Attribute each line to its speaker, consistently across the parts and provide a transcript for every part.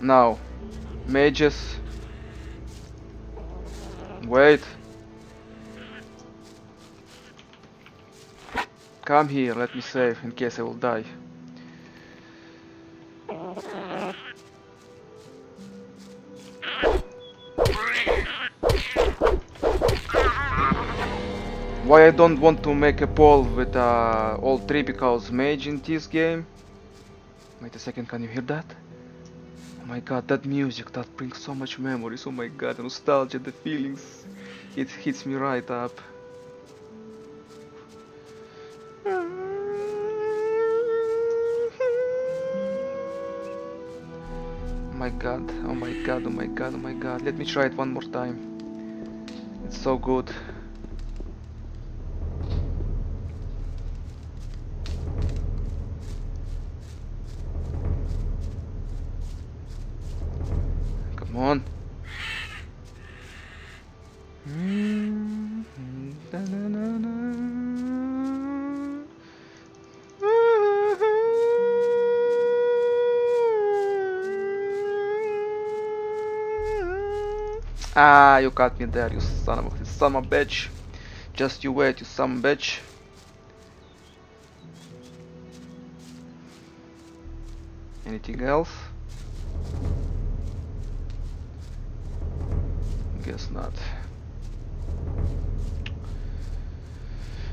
Speaker 1: Now, mages. Wait. Come here, let me save in case I will die. Why I don't want to make a poll with all three, because mage in this game. Wait a second, can you hear that? Oh my god, that music, that brings so much memories. Oh my god, the nostalgia, the feelings. It hits me right up. Oh my god, oh my god, oh my god, oh my god. Let me try it one more time. It's so good. Come on. Ah, you got me there, you son of a bitch. Just you wait, you son of a bitch. Anything else? Guess not.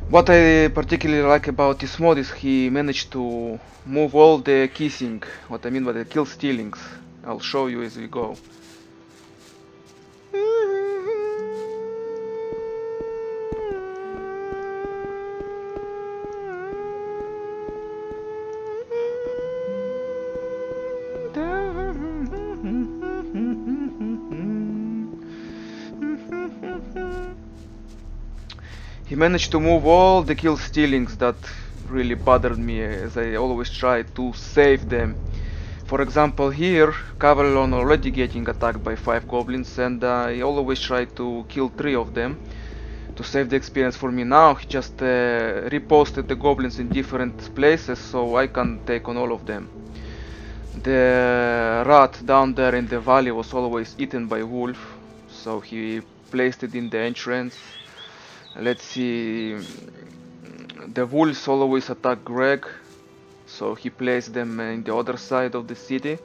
Speaker 1: What I particularly like about this mod is he managed to move all the kissing, what I mean by the kill stealings. I'll show you as we go. He managed to move all the kill stealings that really bothered me, as I always try to save them. For example, here Cavalorn already getting attacked by 5 goblins, and I always try to kill 3 of them to save the experience for me. Now he just reposted the goblins in different places, so I can take on all of them. The rat down there in the valley was always eaten by wolf, so he placed it in the entrance. Let's see, the wolves always attack Greg, so he placed them in the other side of the city.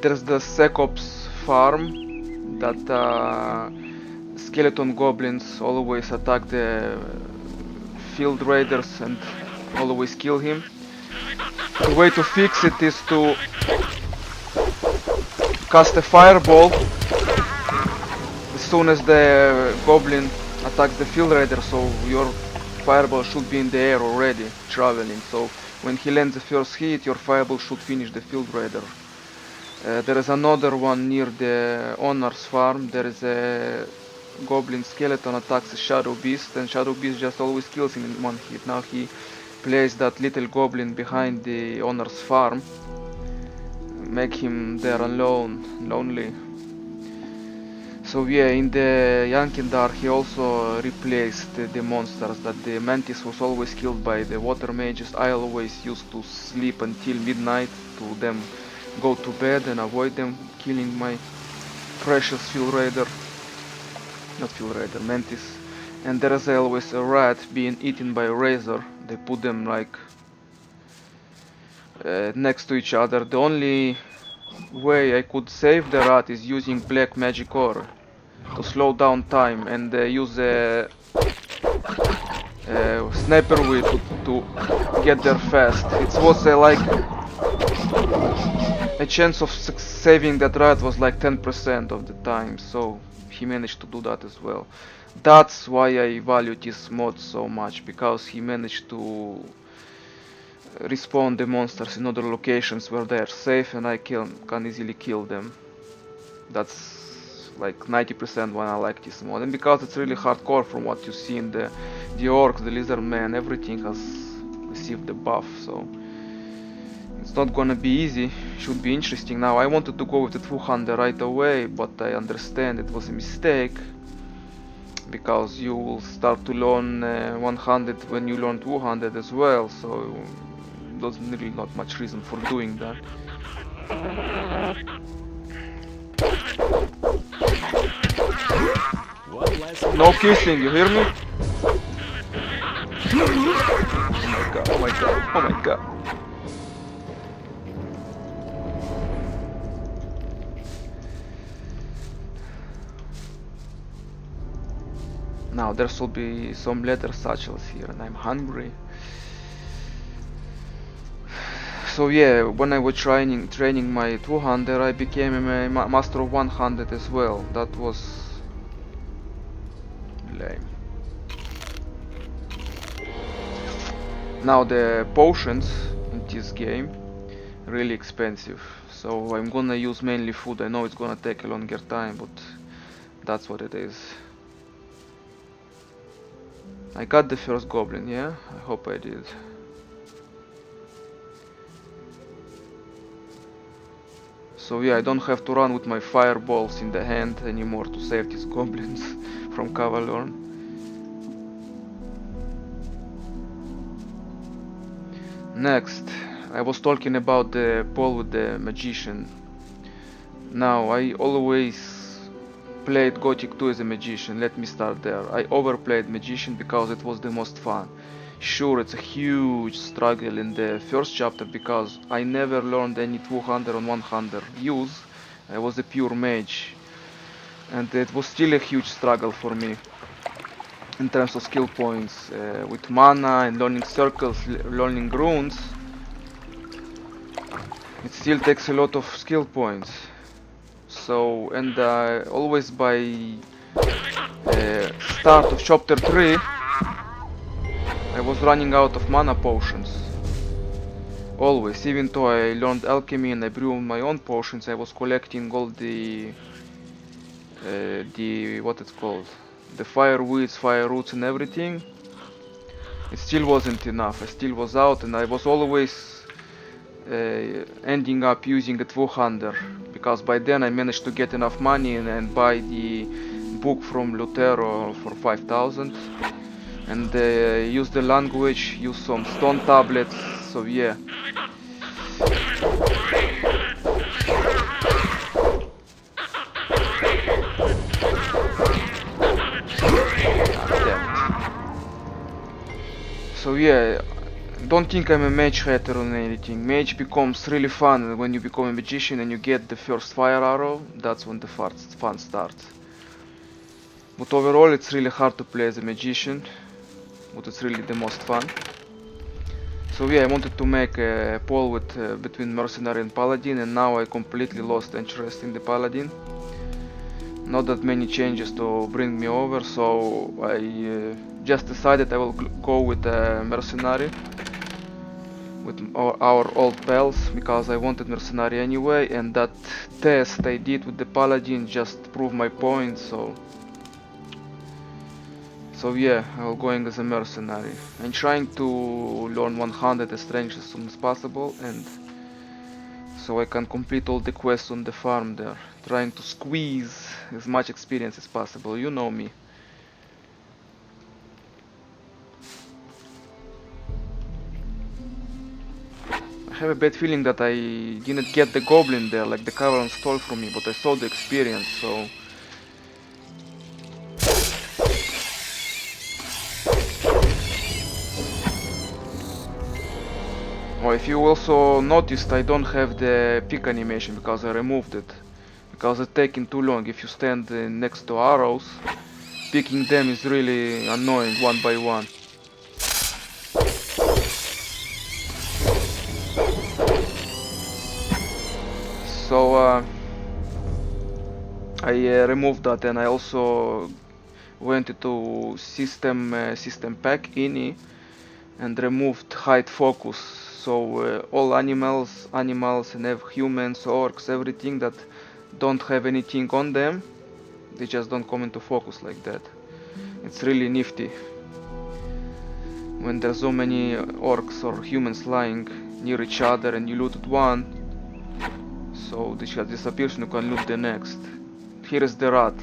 Speaker 1: There's the Secops farm that skeleton goblins always attack the field raiders and always kill him. The way to fix it is to cast a fireball as soon as the goblin attacks the field raider, so your fireball should be in the air already, traveling. So when he lands the first hit, your fireball should finish the field raider. There is another one near the owner's farm. There is a goblin skeleton attacks a shadow beast, and shadow beast just always kills him in one hit. Now he placed that little goblin behind the owner's farm, make him there alone, lonely. So yeah, in the Yankindar he also replaced the monsters. That the mantis was always killed by the water mages. I always used to sleep until midnight to them go to bed and avoid them killing my precious field raider, not field raider, mantis. And there is always a rat being eaten by a razor. They put them like next to each other. The only way I could save the rat is using black magic ore to slow down time, and use a sniper whip to get there fast. It was like a chance of saving that rat was like 10% of the time, so he managed to do that as well. That's why I value this mod so much, because he managed to respawn the monsters in other locations where they are safe, and I can easily kill them. That's like 90% when I like this mod, and because it's really hardcore from what you see in the orcs, the lizard man, everything has received the buff, so it's not gonna be easy. Should be interesting. Now I wanted to go with the 200 right away, but I understand it was a mistake, because you will start to learn 100 when you learn 200 as well, so there's really not much reason for doing that. No kissing, you hear me? Oh my god, oh my god, oh my god. Now there should be some leather satchels here and I'm hungry. So yeah, when I was training my 200, I became a master of 100 as well. That was lame. Now the potions in this game really expensive, so I'm gonna use mainly food. I know it's gonna take a longer time, but that's what it is. I got the first goblin, yeah? I hope I did. So yeah, I don't have to run with my fireballs in the hand anymore to save these goblins from Cavalorn. Next, I was talking about the Paul with the magician. Now, I always played Gothic 2 as a magician. Let me start there. I overplayed magician because it was the most fun. Sure, it's a huge struggle in the first chapter because I never learned any 200 on 100 use. I was a pure mage, and it was still a huge struggle for me in terms of skill points, with mana and learning circles, learning runes. It still takes a lot of skill points. So, and always by start of chapter 3 I was running out of mana potions. Always, even though I learned alchemy and I brewed my own potions, I was collecting all the what it's called, the fire weeds, fire roots and everything. It still wasn't enough. I still was out, and I was always ending up using a 200 because by then I managed to get enough money and buy the book from Lutero for 5,000 and use the language, use some stone tablets. So yeah. So yeah, don't think I'm a mage hater or anything. Mage becomes really fun when you become a magician and you get the first fire arrow. That's when the fun starts. But overall it's really hard to play as a magician, but it's really the most fun. So yeah, I wanted to make a poll with between mercenary and paladin, and now I completely lost interest in the paladin. Not that many changes to bring me over, so I just decided I will go with a mercenary, with our old pals, because I wanted mercenary anyway, and that test I did with the paladin just proved my point. So yeah, I'm going as a mercenary. I'm trying to learn 100 strength as soon as possible, and so I can complete all the quests on the farm there, trying to squeeze as much experience as possible. You know me. I have a bad feeling that I didn't get the goblin there, like the Cavalorn stole from me, but I saw the experience, so... Oh, if you also noticed, I don't have the pick animation because I removed it. Because it's taking too long. If you stand next to arrows, picking them is really annoying one by one. So I removed that, and I also went into system pack ini and removed hide focus. So all animals and humans, orcs, everything that don't have anything on them, they just don't come into focus like that. It's really nifty when there's so many orcs or humans lying near each other and you looted one, so this just disappears and you can loot the next. Here is the rat.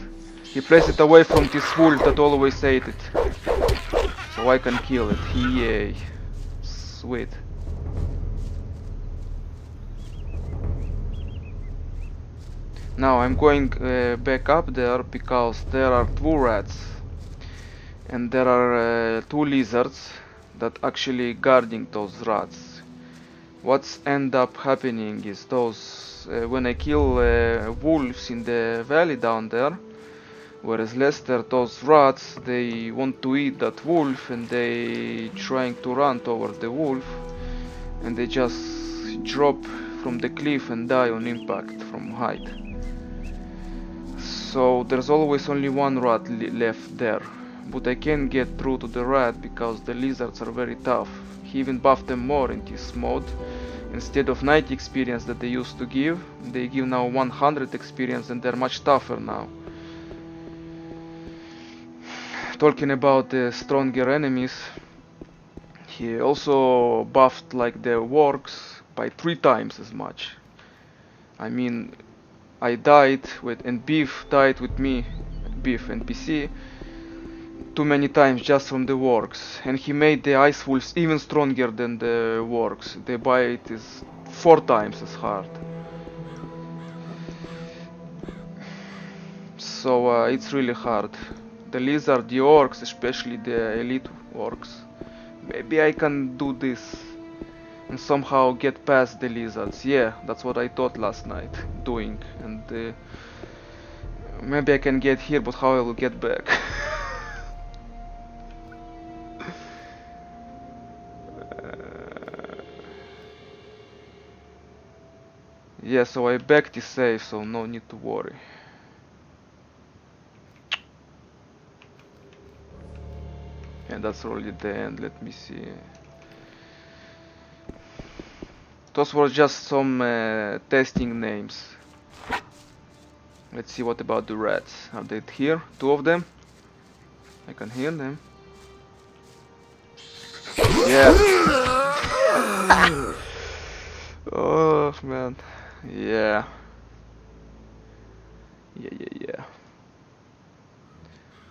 Speaker 1: He placed it away from this wolf that always ate it. So I can kill it. Yay. Sweet. Now I'm going back up there because there are 2 rats. And there are 2 lizards that actually guarding those rats. What's end up happening is those when I kill wolves in the valley down there, whereas Lester, those rats, they want to eat that wolf and they trying to run towards the wolf, and they just drop from the cliff and die on impact from height. So there's always only 1 rat left there, but I can't get through to the rat because the lizards are very tough. He even buffed them more in this mode. Instead of 90 experience that they used to give, they give now 100 experience and they're much tougher now. Talking about the stronger enemies, he also buffed like the wargs by 3 times as much. I mean, I died with, and Beef died with me, Beef NPC, too many times just from the wargs, and he made the ice wolves even stronger than the wargs. The bite is 4 times as hard. So it's really hard. The lizard, the orcs, especially the elite orcs. Maybe I can do this and somehow get past the lizards. Yeah, that's what I thought last night doing, and maybe I can get here, but how I will get back? Yeah, so I backed the save, so no need to worry. And that's already the end. Let me see. Those were just some testing names. Let's see what about the rats. Are they here? 2 of them? I can hear them. Yeah. Oh man. Yeah. Yeah.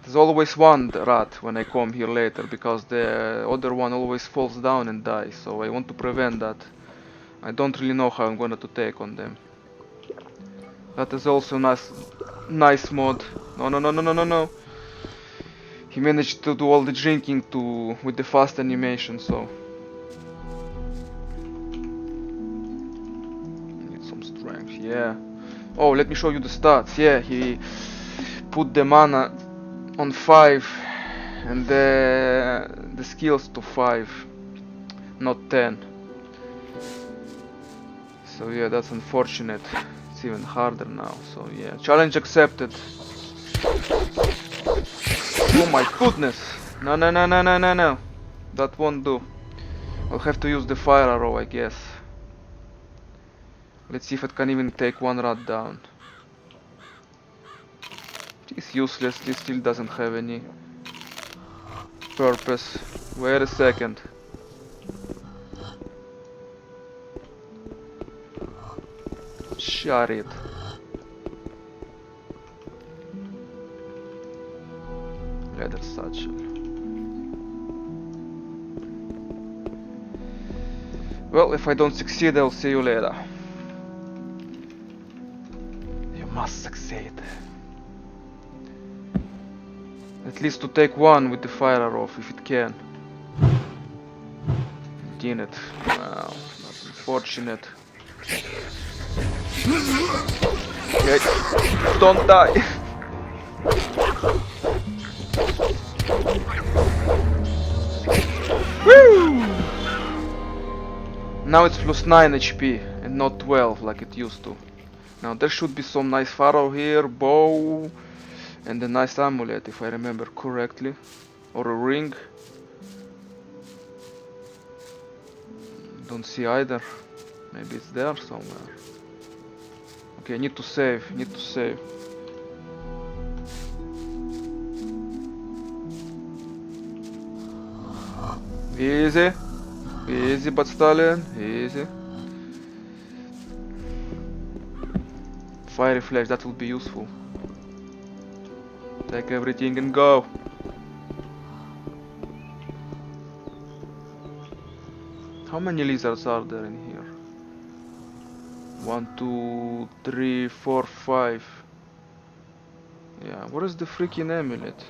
Speaker 1: There's always 1 rat when I come here later, because the other one always falls down and dies, so I want to prevent that. I don't really know how I'm gonna to take on them. That is also nice mod. No. He managed to do all the drinking with the fast animation, so need some strength. Yeah. Oh, let me show you the stats. Yeah, he put the mana on 5 and the skills to 5, not 10. So yeah, that's unfortunate. It's even harder now. So yeah, challenge accepted. Oh my goodness! No. That won't do. I'll have to use the fire arrow, I guess. Let's see if it can even take 1 rat down. It's useless. This still doesn't have any purpose. Wait a second. Shut it. Leather satchel. Well, if I don't succeed, I'll see you later. You must succeed. At least to take 1 with the fire arrow if it can. Damn it. Wow, that's unfortunate. Okay, don't die. Woo! Now it's plus 9 HP and not 12 like it used to. Now there should be some nice arrow here, bow, and a nice amulet if I remember correctly, or a ring. Don't see either. Maybe it's there somewhere. Okay, need to save. Easy, but stallion, easy. Fiery flash, that will be useful. Take everything and go. How many lizards are there in here? 1, 2, 3, 4, 5. Yeah, where is the freaking amulet?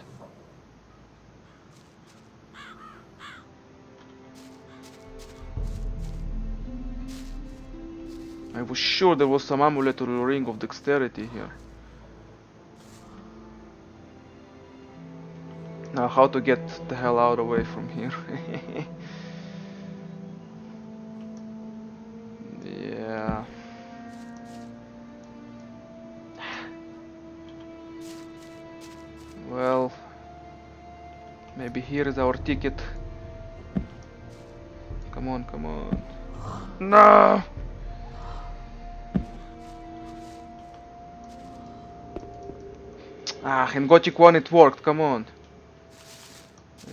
Speaker 1: I was sure there was some amulet or a ring of dexterity here. Now how to get the hell out away from here? Yeah. Well, maybe here is our ticket. Come on, come on. No! Ah, in Gothic 1 it worked, come on.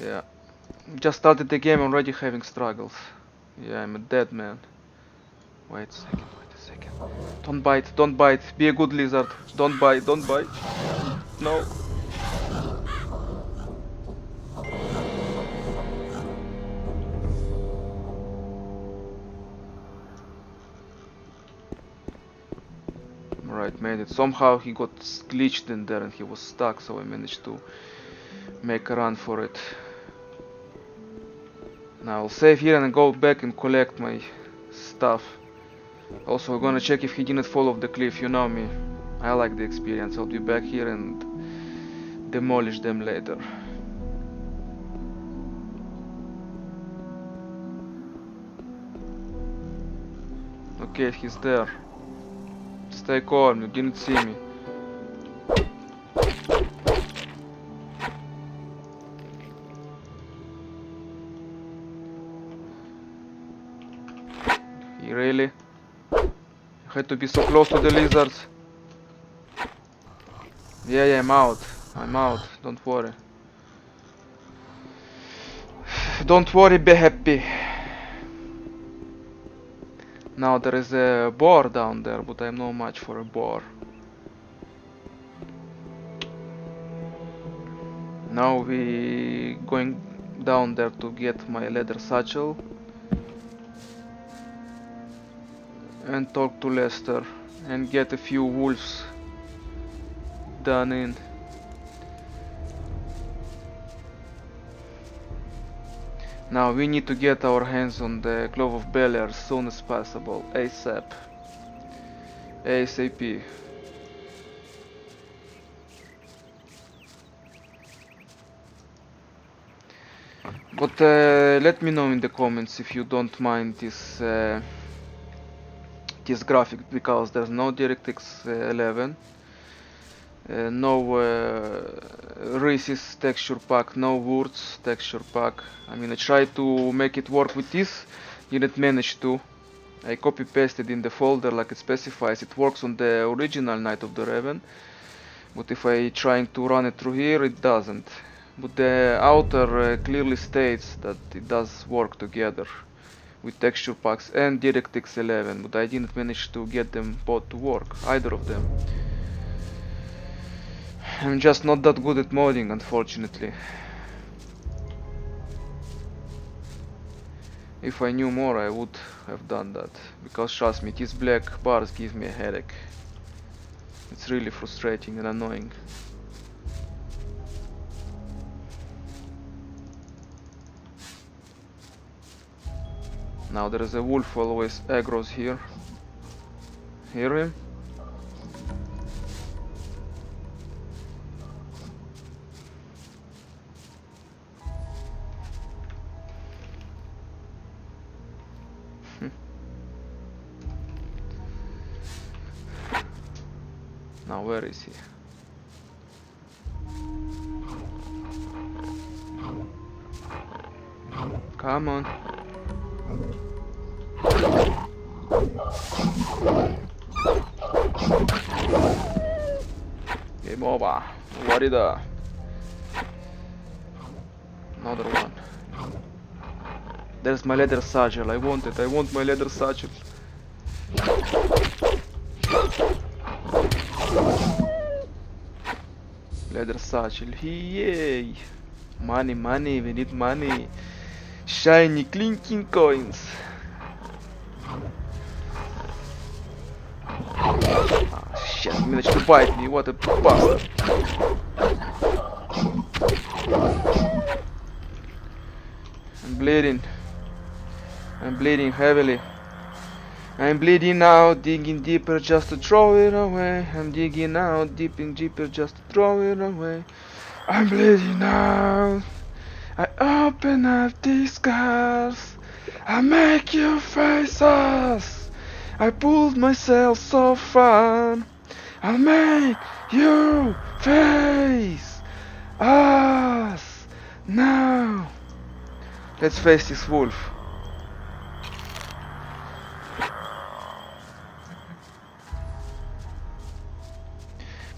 Speaker 1: Yeah. Just started the game already having struggles. Yeah, I'm a dead man. Wait a second, wait a second. Don't bite, don't bite. Be a good lizard. Don't bite, don't bite. No. Right, made it. Somehow he got glitched in there and he was stuck, so I managed to make a run for it. Now I'll save here and go back and collect my stuff. Also, we're gonna check if he didn't fall off the cliff. You know me, I like the experience. I'll be back here and demolish them later. Okay, he's there. Stay calm, you didn't see me. Really? You had to be so close to the lizards. Yeah, I'm out. I'm out. Don't worry. Don't worry, be happy. Now there is a boar down there, but I'm not much for a boar. Now we going down there to get my leather satchel and talk to Lester and get a few wolves done in. Now we need to get our hands on the Glove of Beliar as soon as possible, ASAP. ASAP. But let me know in the comments if you don't mind this this graphic, because there's no DirectX 11, no Reese's texture pack, no Words texture pack. I mean, I tried to make it work with this, didn't manage to. I copy pasted in the folder like it specifies. It works on the original Night of the Raven, but if I trying to run it through here, it doesn't. But the author clearly states that it does work together with texture packs and DirectX 11, but I didn't manage to get them both to work, either of them. I'm just not that good at modding, unfortunately. If I knew more, I would have done that, because trust me, these black bars give me a headache. It's really frustrating and annoying. Now there is a wolf always aggroes here. Hear him? Now where is he? Come on. Game over. Warida. Another one. There's my leather satchel. I want it. I want my leather satchel. Leather satchel. Yay! Money, money, we need money. Shiny clinking coins. Ah, shit, managed to bite me, what a bastard. I'm bleeding. I'm bleeding heavily. I'm bleeding out, digging deeper just to throw it away. I'm digging out, dipping deeper just to throw it away. I'm bleeding out. I open up these scars. I make you faces. I pulled myself so far. I'll make you face us now. Let's face this wolf.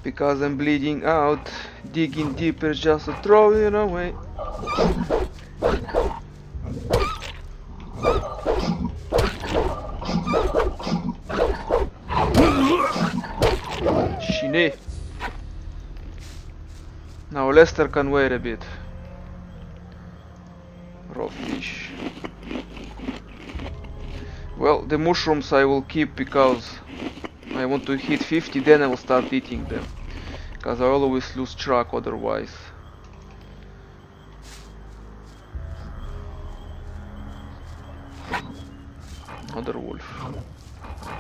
Speaker 1: Because I'm bleeding out, digging deeper just to throw it away. Shine. Now Lester can wait a bit. Raw fish. Well, the mushrooms I will keep because I want to hit 50, then I will start eating them. Because I always lose track otherwise. Another wolf.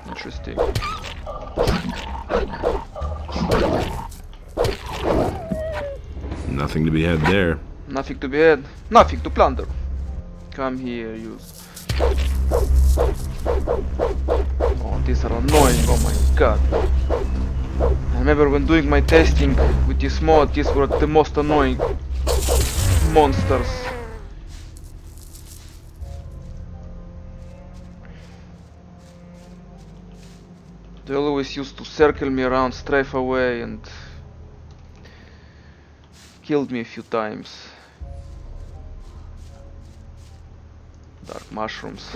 Speaker 1: Interesting.
Speaker 2: Nothing to be had there.
Speaker 1: Nothing to be had. Nothing to plunder. Come here, you. Oh, these are annoying. Oh my god. I remember when doing my testing with this mod, these were the most annoying monsters. They always used to circle me around, strafe away, and killed me a few times. Dark mushrooms.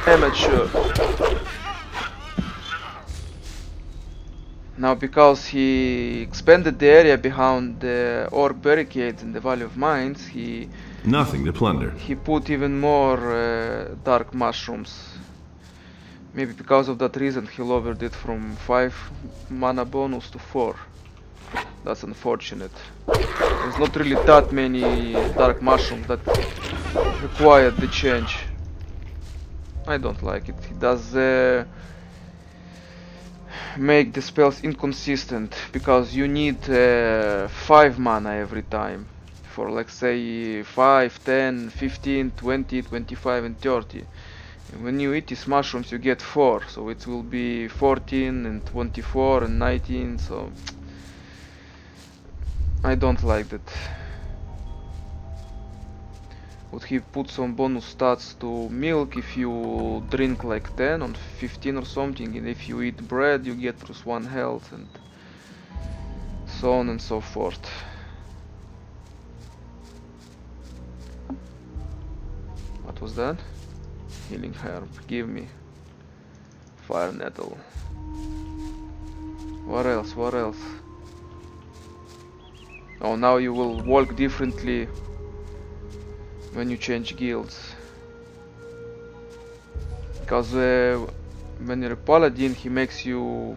Speaker 1: Amateur. Now, because he expanded the area behind the orc barricades in the Valley of Mines,
Speaker 2: Nothing to plunder.
Speaker 1: he put even more dark mushrooms. Maybe because of that reason he lowered it from 5 mana bonus to 4. That's unfortunate. There's not really that many dark mushrooms that required the change. I don't like it. It does make the spells inconsistent, because you need 5 mana every time for, like, say 5, 10, 15, 20, 25 and 30. And when you eat these mushrooms you get 4, so it will be 14 and 24 and 19, so I don't like that. Would he put some bonus stats to milk if you drink like 10 on 15 or something, and if you eat bread you get +1 health, and so on and so forth. What was that? Healing herb, give me. Fire nettle. What else, what else? Oh, now you will walk differently when you change guilds. Because when you're a paladin, he makes you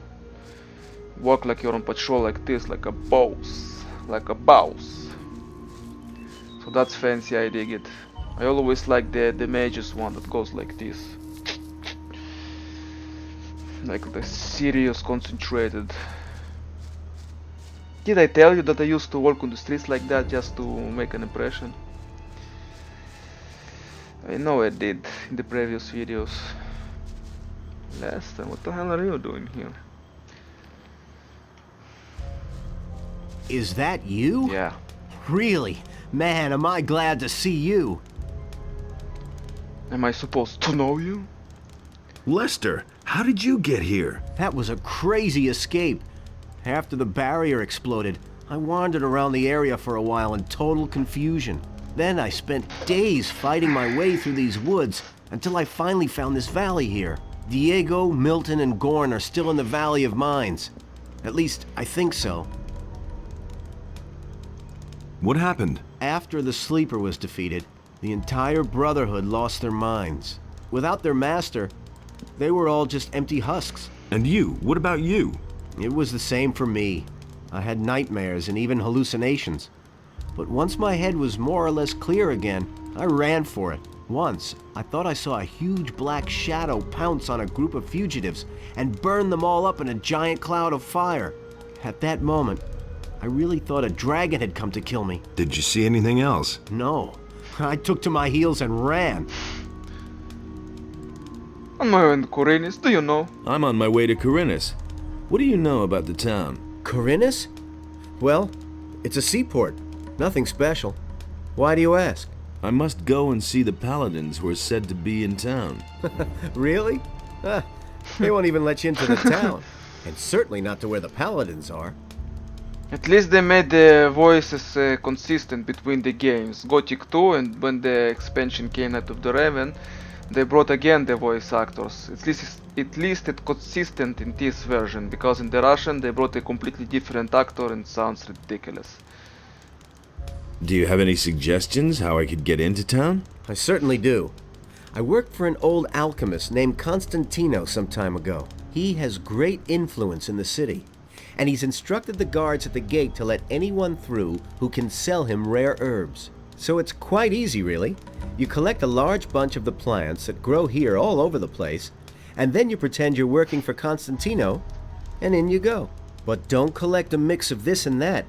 Speaker 1: walk like you're on patrol, like this, like a boss. Like a boss. So that's fancy, I dig it. I always like the mage's one that goes like this. Like the serious, concentrated. Did I tell you that I used to walk on the streets like that just to make an impression? I know I did in the previous videos. Lester, what the hell are you doing here?
Speaker 3: Is that you?
Speaker 1: Yeah.
Speaker 3: Really? Man, am I glad to see you.
Speaker 1: Am I supposed to know you?
Speaker 2: Lester, how did you get here?
Speaker 3: That was a crazy escape. After the barrier exploded, I wandered around the area for a while in total confusion. Then I spent days fighting my way through these woods until I finally found this valley here. Diego, Milton, and Gorn are still in the Valley of Mines. At least, I think so.
Speaker 2: What happened?
Speaker 3: After the Sleeper was defeated, the entire Brotherhood lost their minds. Without their master, they were all just empty husks.
Speaker 2: And you? What about you?
Speaker 3: It was the same for me. I had nightmares and even hallucinations. But once my head was more or less clear again, I ran for it. Once, I thought I saw a huge black shadow pounce on a group of fugitives and burn them all up in a giant cloud of fire. At that moment, I really thought a dragon had come to kill me.
Speaker 2: Did you see anything else?
Speaker 3: No. I took to my heels and ran.
Speaker 1: On my way to Korinis, do you know?
Speaker 4: I'm on my way to Corinus. What do you know about the town?
Speaker 3: Corinus? Well, it's a seaport. Nothing special. Why do you ask?
Speaker 4: I must go and see the paladins who are said to be in town.
Speaker 3: Really? They won't even let you into the town. And certainly not to where the paladins are.
Speaker 1: At least they made the voices consistent between the games. Gothic 2, and when the expansion came out of the Raven, they brought again the voice actors. At least it's consistent in this version, because in the Russian they brought a completely different actor and it sounds ridiculous.
Speaker 4: Do you have any suggestions how I could get into town?
Speaker 3: I certainly do. I worked for an old alchemist named Constantino some time ago. He has great influence in the city, and he's instructed the guards at the gate to let anyone through who can sell him rare herbs. So it's quite easy, really. You collect a large bunch of the plants that grow here all over the place, and then you pretend you're working for Constantino, and in you go. But don't collect a mix of this and that.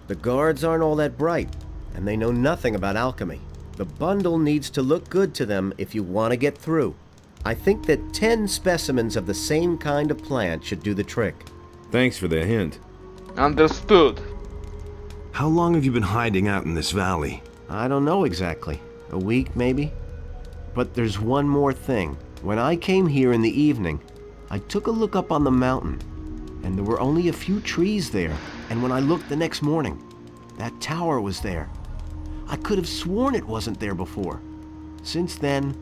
Speaker 3: The guards aren't all that bright, and they know nothing about alchemy. The bundle needs to look good to them if you want to get through. I think that 10 specimens of the same kind of plant should do the trick.
Speaker 4: Thanks for the hint.
Speaker 1: Understood.
Speaker 2: How long have you been hiding out in this valley?
Speaker 3: I don't know exactly. A week, maybe? But there's one more thing. When I came here in the evening, I took a look up on the mountain, and there were only a few trees there. And when I looked the next morning, that tower was there. I could have sworn it wasn't there before. Since then,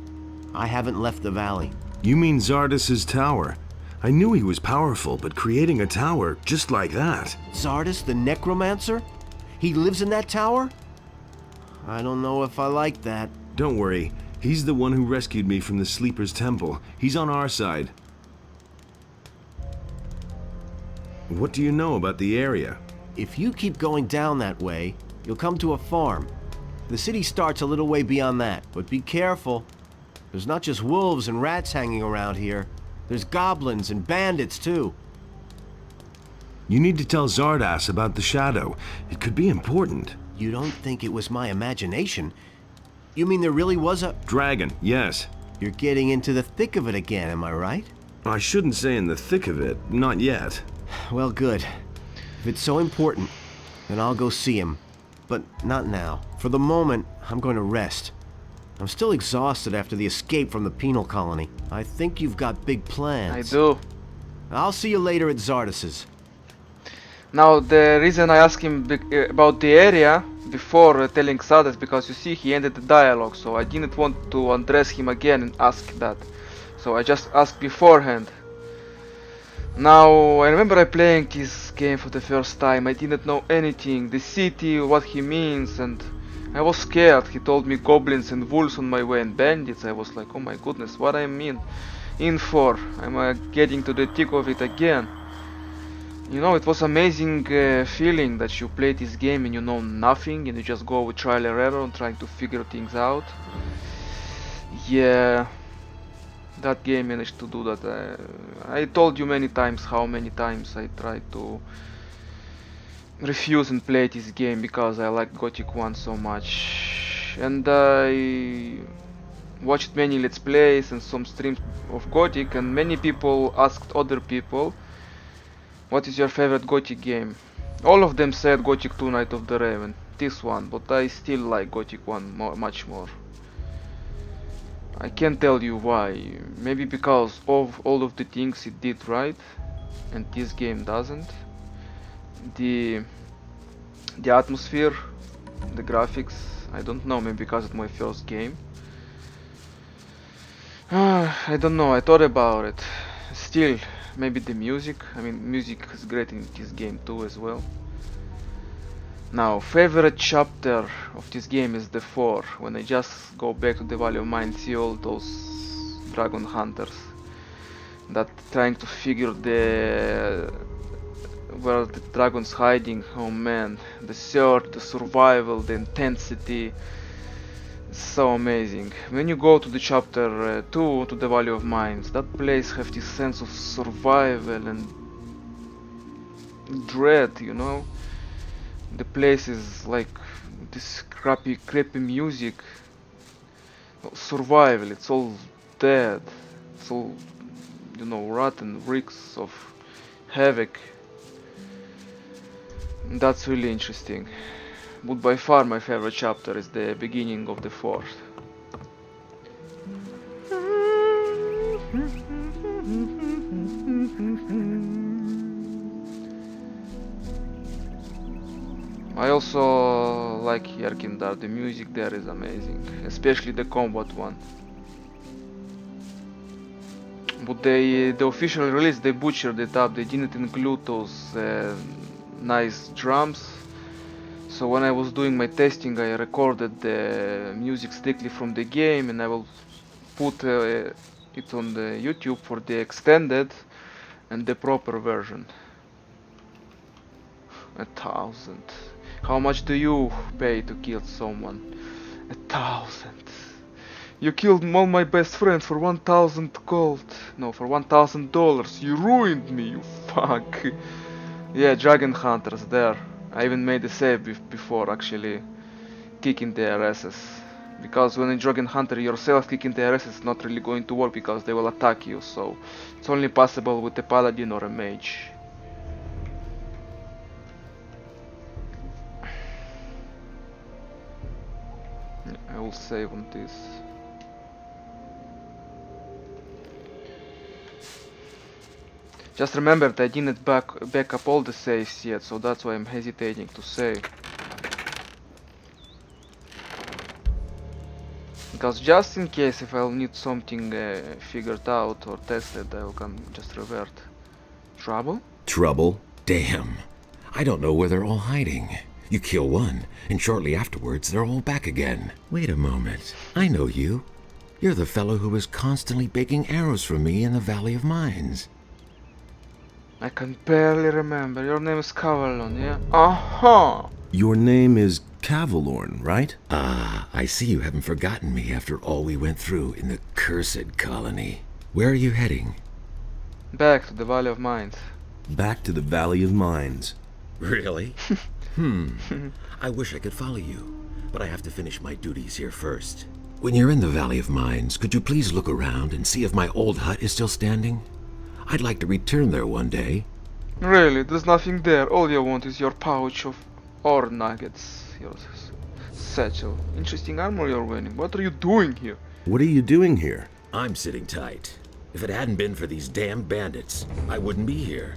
Speaker 3: I haven't left the valley.
Speaker 2: You mean Zardas's tower? I knew he was powerful, but creating a tower just like that...
Speaker 3: Zardas the necromancer? He lives in that tower? I don't know if I like that.
Speaker 2: Don't worry, he's the one who rescued me from the Sleeper's temple. He's on our side. What do you know about the area?
Speaker 3: If you keep going down that way, you'll come to a farm. The city starts a little way beyond that, but be careful. There's not just wolves and rats hanging around here. There's goblins and bandits, too.
Speaker 2: You need to tell Zardas about the shadow. It could be important.
Speaker 3: You don't think it was my imagination? You mean there really was a...
Speaker 2: Dragon, yes.
Speaker 3: You're getting into the thick of it again, am I right?
Speaker 2: I shouldn't say in the thick of it. Not yet.
Speaker 3: Well, good. If it's so important, then I'll go see him. But not now. For the moment, I'm going to rest. I'm still exhausted after the escape from the penal colony. I think you've got big plans.
Speaker 1: I do.
Speaker 3: I'll see you later at Zardas's.
Speaker 1: Now the reason I asked him about the area before telling Zardas, because you see he ended the dialogue, so I didn't want to address him again and ask that. So I just asked beforehand. Now I remember I playing this game for the first time. I didn't know anything, the city, what he means, and I was scared. He told me goblins and wolves on my way and bandits. I was like, oh my goodness, what I mean in for? I'm getting to the thick of it again. You know, it was amazing feeling that you play this game and you know nothing and you just go with trial and error and trying to figure things out. Yeah, that game managed to do that. I told you many times how many times I tried to refuse and play this game because I like Gothic 1 so much. And I watched many Let's Plays and some streams of Gothic, and many people asked other people, what is your favorite Gothic game? All of them said Gothic 2 Night of the Raven, this one, but I still like Gothic 1 much more. I can't tell you why. Maybe because of all of the things it did right and this game doesn't. The atmosphere, the graphics, I don't know, maybe because it's my first game. I don't know, I thought about it. Still, maybe the music. I mean, music is great in this game too as well. Now, favorite chapter of this game is the 4, when I just go back to the Valley of Mind, see all those dragon hunters that trying to figure the where the dragon's hiding. Oh man, the search, the survival, the intensity, it's so amazing. When you go to the chapter 2, to the Valley of Mines, that place have this sense of survival and dread, you know. The place is like this creepy music. Survival, it's all dead, it's all, you know, rotten, reeks of havoc. That's really interesting. But by far my favorite chapter is the beginning of the 4th. I also like Yerkindar, the music there is amazing, especially the combat one. But the official release, they butchered it up, they didn't include those nice drums. So when I was doing my testing, I recorded the music strictly from the game, and I will put it on the YouTube for the extended and the proper version. 1,000. How much do you pay to kill someone? 1,000. You killed all my best friends for 1,000 gold. No, for $1,000. You ruined me, you fuck. Yeah, dragon hunters there. I even made a save before actually kicking their asses. Because when a dragon hunter yourself kicking their asses is not really going to work, because they will attack you. So it's only possible with a paladin or a mage. I will save on this. Just remember that I didn't back up all the saves yet, so that's why I'm hesitating to save. Because just in case if I'll need something figured out or tested, I can just revert. Trouble?
Speaker 5: Trouble? Damn. I don't know where they're all hiding. You kill one, and shortly afterwards they're all back again. Wait a moment. I know you. You're the fellow who was constantly baking arrows for me in the Valley of Mines.
Speaker 1: I can barely remember. Your name is Cavalorn, yeah? Uh-huh!
Speaker 2: Your name is Cavalorn, right?
Speaker 5: Ah, I see you haven't forgotten me after all we went through in the cursed colony. Where are you heading?
Speaker 1: Back to the Valley of Mines.
Speaker 2: Back to the Valley of Mines.
Speaker 5: Really? I wish I could follow you, but I have to finish my duties here first. When you're in the Valley of Mines, could you please look around and see if my old hut is still standing? I'd like to return there one day.
Speaker 1: Really, there's nothing there. All you want is your pouch of ore nuggets. Your satchel. Interesting armor you're wearing. What are you doing here?
Speaker 2: What are you doing here?
Speaker 5: I'm sitting tight. If it hadn't been for these damn bandits, I wouldn't be here.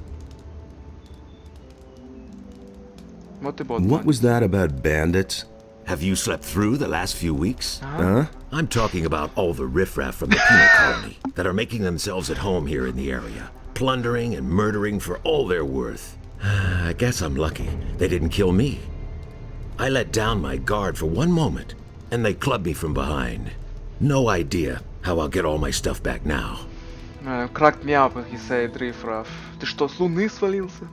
Speaker 1: What about
Speaker 2: What
Speaker 1: money?
Speaker 2: was that about bandits?
Speaker 5: Have you slept through the last few weeks?
Speaker 2: Huh?
Speaker 5: I'm talking about all the riffraff from the penal colony that are making themselves at home here in the area, plundering and murdering for all they're worth. I guess I'm lucky they didn't kill me. I let down my guard for one moment, and they clubbed me from behind. No idea how I'll get all my stuff back now.
Speaker 1: Cracked me up when he said riffraff. Ты что, с луны свалился?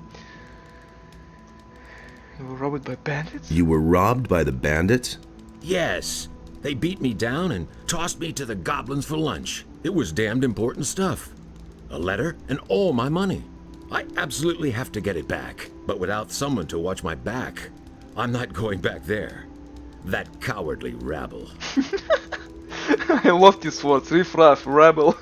Speaker 1: You were robbed by bandits?
Speaker 2: You were robbed by the bandits?
Speaker 5: Yes, they beat me down and tossed me to the goblins for lunch. It was damned important stuff. A letter and all my money. I absolutely have to get it back, but without someone to watch my back, I'm not going back there. That cowardly rabble.
Speaker 1: I love these words. Riffraff, rebel.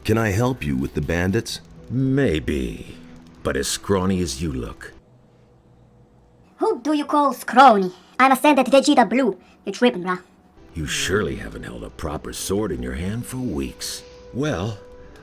Speaker 2: Can I help you with the bandits?
Speaker 5: Maybe, but as scrawny as you look.
Speaker 6: Who do you call scrawny? I'm a send at Vegeta Blue. You're tripping, bruh.
Speaker 5: You surely haven't held a proper sword in your hand for weeks. Well,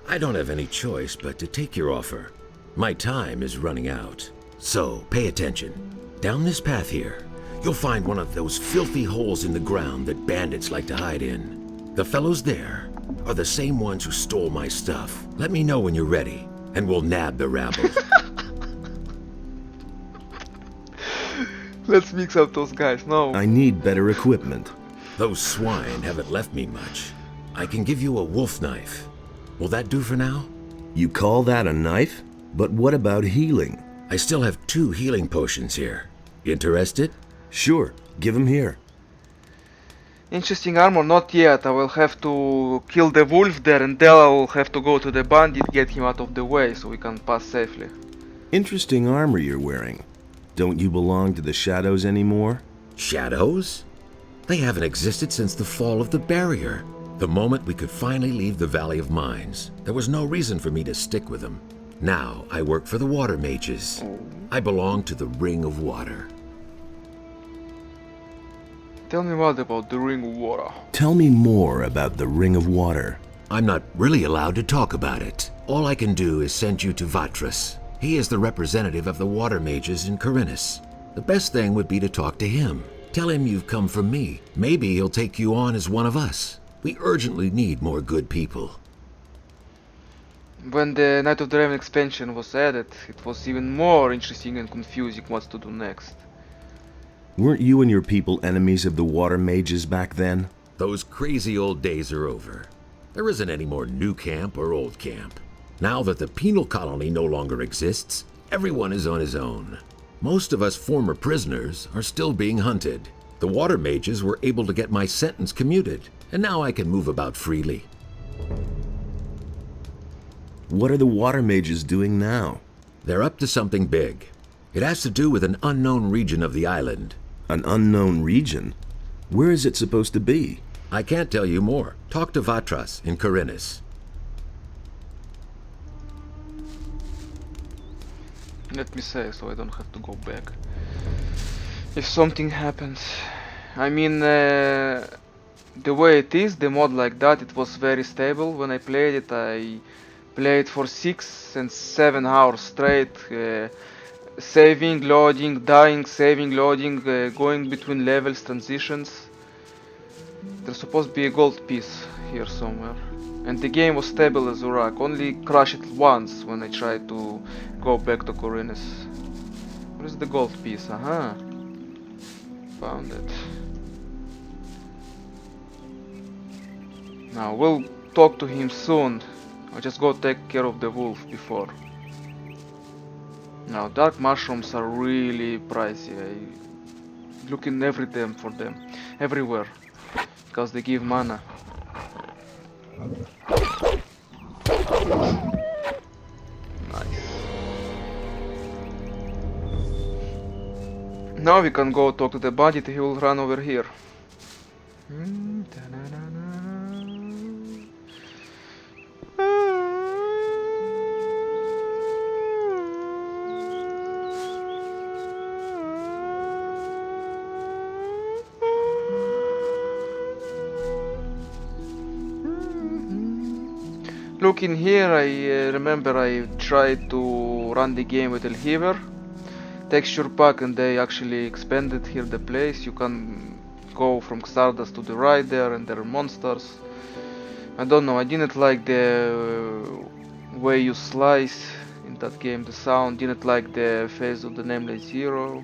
Speaker 5: I don't have any choice but to take your offer. My time is running out. So, pay attention. Down this path here, you'll find one of those filthy holes in the ground that bandits like to hide in. The fellows there are the same ones who stole my stuff. Let me know when you're ready, and we'll nab the rabble.
Speaker 1: Let's mix up those guys. No.
Speaker 2: I need better equipment.
Speaker 5: Those swine haven't left me much. I can give you a wolf knife. Will that do for now?
Speaker 2: You call that a knife? But what about healing?
Speaker 5: I still have 2 healing potions here. Interested?
Speaker 2: Sure, give 'em here.
Speaker 1: Interesting armor, not yet. I will have to kill the wolf there, and then I will have to go to the bandit, get him out of the way so we can pass safely.
Speaker 2: Interesting armor you're wearing. Don't you belong to the shadows anymore?
Speaker 5: Shadows? They haven't existed since the fall of the barrier. The moment we could finally leave the Valley of Mines, there was no reason for me to stick with them. Now I work for the water mages. I belong to the Ring of Water.
Speaker 1: Tell me what about the Ring of Water.
Speaker 2: Tell me more about the Ring of Water.
Speaker 5: I'm not really allowed to talk about it. All I can do is send you to Vatras. He is the representative of the water mages in Carinus. The best thing would be to talk to him. Tell him you've come from me. Maybe he'll take you on as one of us. We urgently need more good people.
Speaker 1: When the Night of the Raven expansion was added, it was even more interesting and confusing what to do next.
Speaker 2: Weren't you and your people enemies of the water mages back then?
Speaker 5: Those crazy old days are over. There isn't any more new camp or old camp. Now that the penal colony no longer exists, everyone is on his own. Most of us former prisoners are still being hunted. The water mages were able to get my sentence commuted, and now I can move about freely.
Speaker 2: What are the water mages doing now?
Speaker 5: They're up to something big. It has to do with an unknown region of the island.
Speaker 2: An unknown region? Where is it supposed to be?
Speaker 5: I can't tell you more. Talk to Vatras in Carinus.
Speaker 1: Let me say, so I don't have to go back. If something happens. I mean, the way it is, the mod like that, it was very stable. When I played it, I played for 6 and 7 hours straight. Saving, loading, dying, saving, loading, going between levels, transitions. There's supposed to be a gold piece here somewhere. And the game was stable as a rock, only crashed it once when I tried to go back to Carinus. Where is the gold piece? Aha! Found it. Now we'll talk to him soon. I'll just go take care of the wolf before. Now dark mushrooms are really pricey. I'm looking for them everywhere because they give mana. Nice. Now we can go talk to the bandit. He will run over here. Looking here, I remember I tried to run the game with Elhiver texture pack, and they actually expanded here the place. You can go from Xardas to the right there, and there are monsters. I don't know, I didn't like the way you slice in that game, the sound, didn't like the face of the Nameless Hero.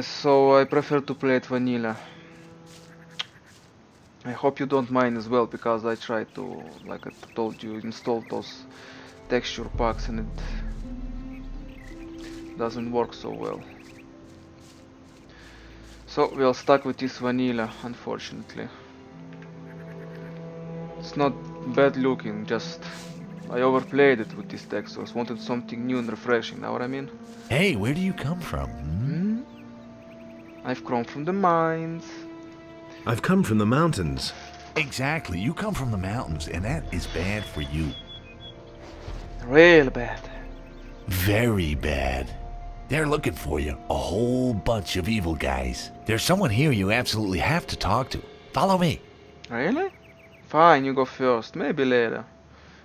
Speaker 1: So I prefer to play it vanilla. I hope you don't mind as well, because I tried to, like I told you, install those texture packs and it doesn't work so well. So we are stuck with this vanilla, unfortunately. It's not bad looking, just I overplayed it with these textures, wanted something new and refreshing, know what I mean?
Speaker 7: Hey, where do you come from?
Speaker 1: I've come from the mines.
Speaker 2: I've come from the mountains.
Speaker 7: Exactly, you come from the mountains, and that is bad for you.
Speaker 1: Real bad.
Speaker 7: Very bad. They're looking for you, a whole bunch of evil guys. There's someone here you absolutely have to talk to. Follow me.
Speaker 1: Really? Fine, you go first, maybe later.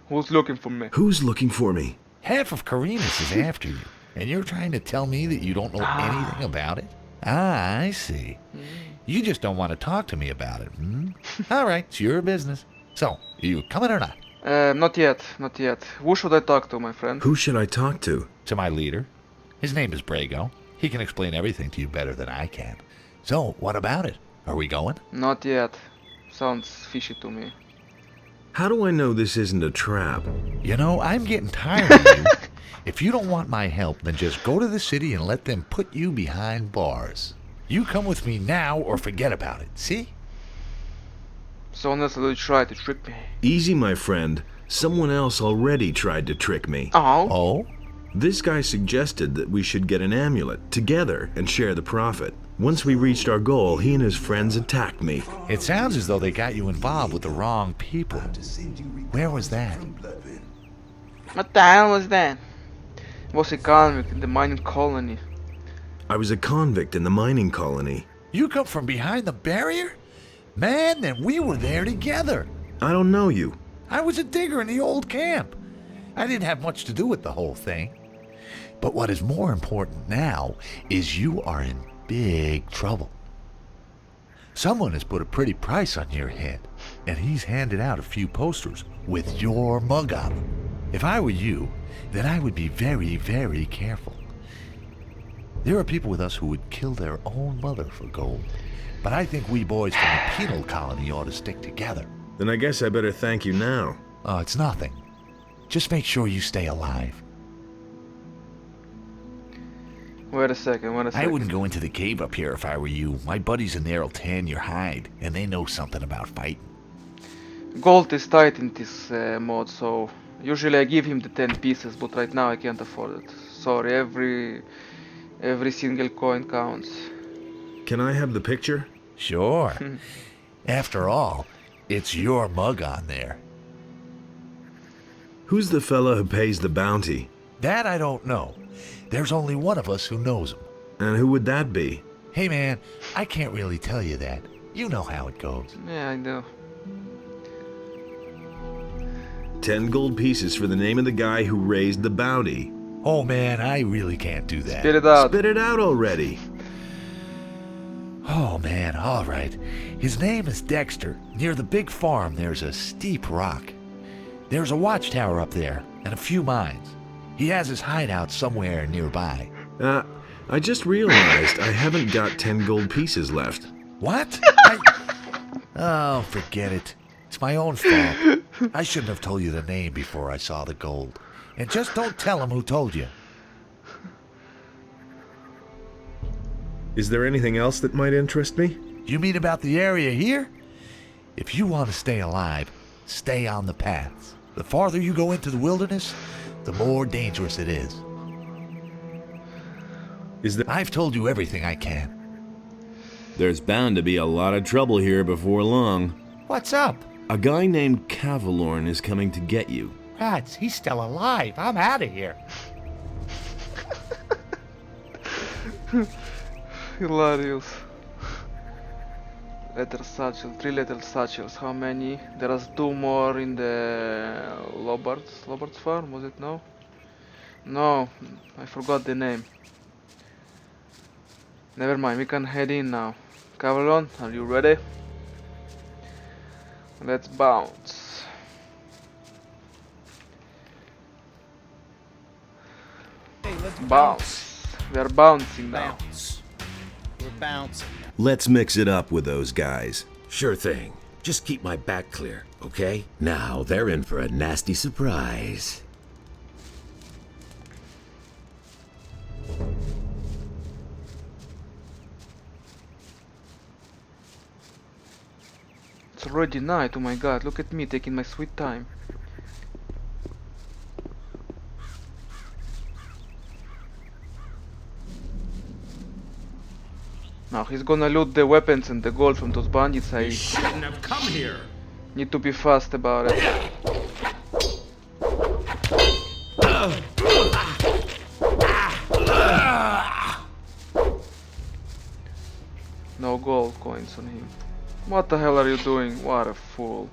Speaker 1: Who's looking for me?
Speaker 2: Who's looking for me?
Speaker 7: Half of Carinus is after you, and you're trying to tell me that you don't know anything about it? Ah, I see. You just don't want to talk to me about it, hmm? All right, it's your business. So, you coming or not?
Speaker 1: Not yet, not yet. Who should I talk to, my friend?
Speaker 2: Who should I talk to?
Speaker 7: To my leader. His name is Brago. He can explain everything to you better than I can. So, what about it? Are we going?
Speaker 1: Not yet. Sounds fishy to me.
Speaker 2: How do I know this isn't a trap?
Speaker 7: You know, I'm getting tired of you. If you don't want my help, then just go to the city and let them put you behind bars. You come with me now or forget about it, see?
Speaker 1: Someone else will try to trick me.
Speaker 2: Easy, my friend. Someone else already tried to trick me.
Speaker 1: Oh?
Speaker 7: Oh?
Speaker 2: This guy suggested that we should get an amulet together and share the profit. Once we reached our goal, he and his friends attacked me.
Speaker 7: It sounds as though they got you involved with the wrong people. Where was that?
Speaker 1: What the hell was that? Was a convict in the mining colony.
Speaker 2: I was a convict in the mining colony.
Speaker 7: You come from behind the barrier? Man, then we were there together.
Speaker 2: I don't know you.
Speaker 7: I was a digger in the old camp. I didn't have much to do with the whole thing. But what is more important now is you are in big trouble. Someone has put a pretty price on your head, and he's handed out a few posters with your mug on them. If I were you, then I would be very, very careful. There are people with us who would kill their own mother for gold, but I think we boys from the penal colony ought to stick together.
Speaker 2: Then I guess I better thank you now.
Speaker 7: Oh, it's nothing. Just make sure you stay alive.
Speaker 1: Wait a second, wait a second.
Speaker 7: I wouldn't go into the cave up here if I were you. My buddies in there'll tan your hide, and they know something about fighting.
Speaker 1: Gold is tight in this mod, so usually I give him the 10 pieces, but right now I can't afford it. Sorry, every single coin counts.
Speaker 2: Can I have the picture?
Speaker 7: Sure. After all, it's your mug on there.
Speaker 2: Who's the fella who pays the bounty?
Speaker 7: That I don't know. There's only one of us who knows him.
Speaker 2: And who would that be?
Speaker 7: Hey man, I can't really tell you that. You know how it goes.
Speaker 1: Yeah, I know.
Speaker 2: 10 gold pieces for the name of the guy who raised the bounty.
Speaker 7: Oh man, I really can't do that.
Speaker 1: Spit it out.
Speaker 2: Spit it out already.
Speaker 7: Oh man, all right. His name is Dexter. Near the big farm, there's a steep rock. There's a watchtower up there, and a few mines. He has his hideout somewhere nearby.
Speaker 2: I just realized I haven't got 10 gold pieces left.
Speaker 7: What? Oh, forget it. It's my own fault. I shouldn't have told you the name before I saw the gold. And just don't tell him who told you.
Speaker 2: Is there anything else that might interest me?
Speaker 7: You mean about the area here? If you want to stay alive, stay on the paths. The farther you go into the wilderness, the more dangerous it is. I've told you everything I can.
Speaker 4: There's bound to be a lot of trouble here before long.
Speaker 7: What's up?
Speaker 2: A guy named Cavalorn is coming to get you.
Speaker 7: Rats, he's still alive. I'm out of here.
Speaker 1: Hilarious. Letter satchel, 3 letter satchels. How many? There are 2 more in the Lobart's farm, was it? No? No, I forgot the name. Never mind, we can head in now. Cavalorn, are you ready? Let's bounce.
Speaker 8: Hey, let's
Speaker 1: Bounce. We are bouncing now.
Speaker 8: We're bouncing.
Speaker 2: Let's mix it up with those guys.
Speaker 5: Sure thing. Just keep my back clear, okay? Now they're in for a nasty surprise.
Speaker 1: It's already night, oh my god, look at me taking my sweet time. Now he's gonna loot the weapons and the gold from those bandits. I
Speaker 5: Shouldn't have come here.
Speaker 1: need to be fast about it. No gold coins on him. What the hell are you doing? What a fool.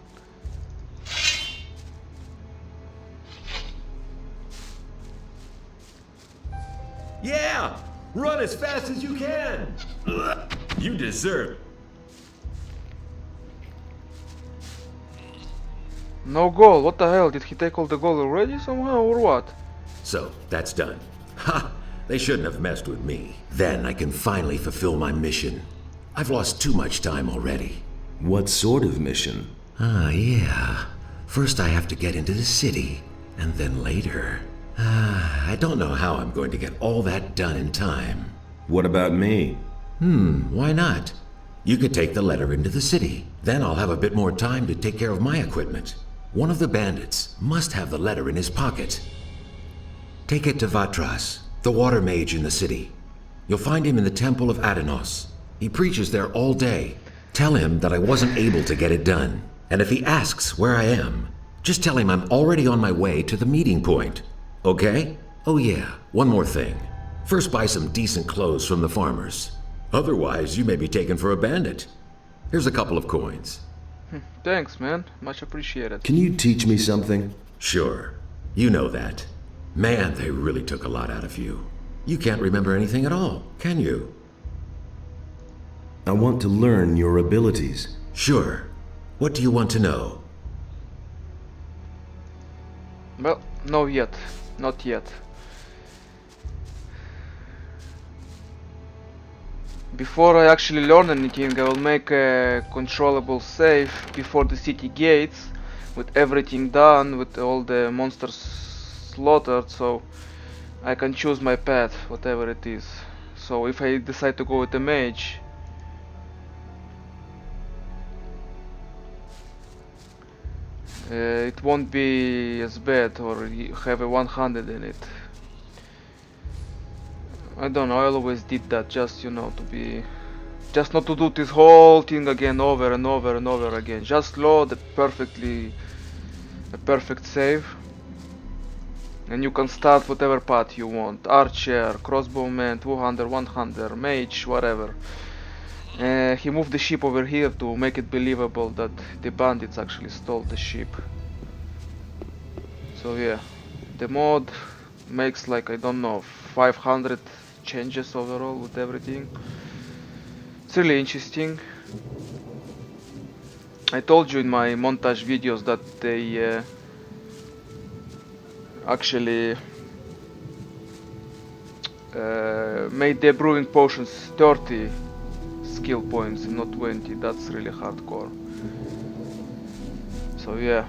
Speaker 5: Yeah! Run as fast as you can! You deserve it.
Speaker 1: No goal. What the hell? Did he take all the gold already somehow or what?
Speaker 5: So, that's done. Ha! They shouldn't have messed with me. Then I can finally fulfill my mission. I've lost too much time already.
Speaker 2: What sort of mission?
Speaker 5: Yeah. First I have to get into the city, and then later... I don't know how I'm going to get all that done in time.
Speaker 2: What about me?
Speaker 5: Why not? You could take the letter into the city. Then I'll have a bit more time to take care of my equipment. One of the bandits must have the letter in his pocket. Take it to Vatras, the water mage in the city. You'll find him in the temple of Adenos. He preaches there all day. Tell him that I wasn't able to get it done. And if he asks where I am, just tell him I'm already on my way to the meeting point. Okay? Oh yeah, one more thing. First buy some decent clothes from the farmers. Otherwise, you may be taken for a bandit. Here's a couple of coins.
Speaker 1: Thanks, man. Much appreciated.
Speaker 2: Can you teach me something?
Speaker 5: Sure. You know that. Man, they really took a lot out of you. You can't remember anything at all, can you?
Speaker 2: I want to learn your abilities.
Speaker 5: Sure. What do you want to know?
Speaker 1: Well, no yet. Not yet. Before I actually learn anything, I will make a controllable save before the city gates, with everything done, with all the monsters slaughtered, so I can choose my path, whatever it is. So if I decide to go with the mage, it won't be as bad, or have a 100 in it. I don't know, I always did that, just, you know, just not to do this whole thing again over and over and over again. Just load a perfect save, and you can start whatever path you want. Archer, crossbowman, 200, 100, mage, whatever. He moved the ship over here to make it believable that the bandits actually stole the ship. So yeah, the mod makes like, I don't know, 500 changes overall with everything. It's really interesting. I told you in my montage videos that they actually made their brewing potions 30 skill points and not 20. That's really hardcore. So yeah.